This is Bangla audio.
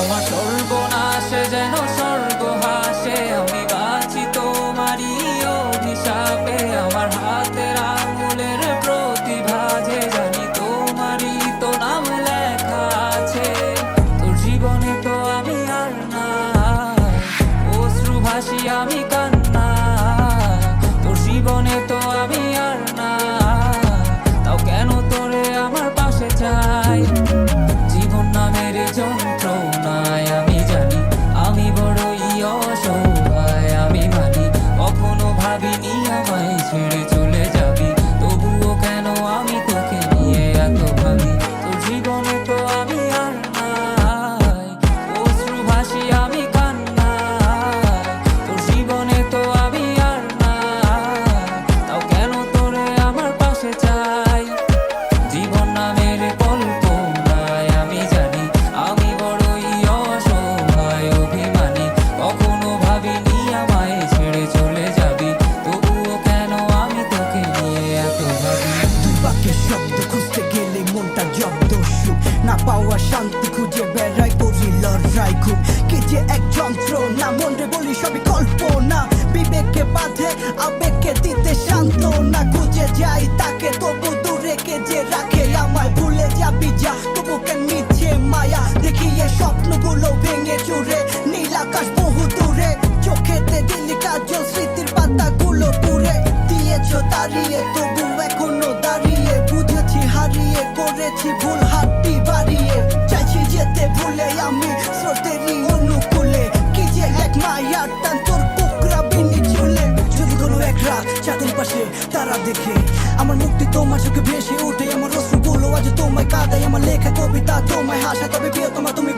আমার সর্বনাশে যেন স্বর্গ হাসে, আমি বাঁচি তোমারই অভিশাপে। আমার হাতের আঙুলের প্রতিভা যে জানি তোমারই তো নাম লেখা আছে। তোর জীবনে তো আমি আর না, অশ্রু ভাসি আমি কান্না। তোর জীবনে তো আমি আর না, তাও কেন তোরে আমার পাশে চাই। জীবন নামের যন্ত্রণায় আমি জানি আমি বড়ই অসহায়, আমি মানি কখনো ভাবিনি আমায় ছেড়ে চলে যাবি, তবুও কেন আমি তোকে নিয়ে এত ভাবি। তোর জীবনে তো আমি আর নাই, অশ্রু ভাসি আমি কান্না। তোর জীবনে তো আমি আর না, তাও কেন তোরে আমার পাশে চাই। জীবন নামের কল্পনায় আমি জানি আমি বড়ই অসহায়, অভিমানী কখনো ভাবিনি আমায় ছেড়ে চলে যাবি, তবুও কেন আমি তোকে নিয়ে এত ভাবি। বাক্যের শব্দ খুঁজতে গেলে মনটা জব্দ, সুখ না পাওয়া শান্তি খুঁজে বেড়াই, করি লড়াই খুব। কে যে এক যন্ত্র না, মনে বলি সবই কল্পনা। বিবেককে বাঁধে আবেগকে দিতে শান্ত না, খুঁজে যাই তাকে তবু দূরে কে যে রাখে আমায়। ভুলে যাবি যা তবু কেন মিছে মায়া, দেখিয়ে স্বপ্নগুলো ভেঙে চুরে। নীল আকাশ বহু দূরে, চোখেতে দিলি কাজল, স্মৃতির পাতাগুলো পুরে দিয়েছো তাড়িয়ে, তবু এখনো দাঁড়িয়ে। বুঝেছি হারিয়ে করেছি ভুল, হাতটি বাড়িয়ে চাইছি যেতে ভুলে আমি স্রোতেরই অনুকূলে। কি যে এক মায়ার টান তোর কুকরা বিনি চুলে। যদি কোনো এক রাত চাঁদের পাশে তারা দেখে আমার মুক্তি তোমার চোখে ভেসে ওঠে, আমার অশ্রুগুলো আজ তোমায় কাঁদায়। আমার লেখা কবিতা তোমায় হাসা, তবে প্রিয় তোমার তুমি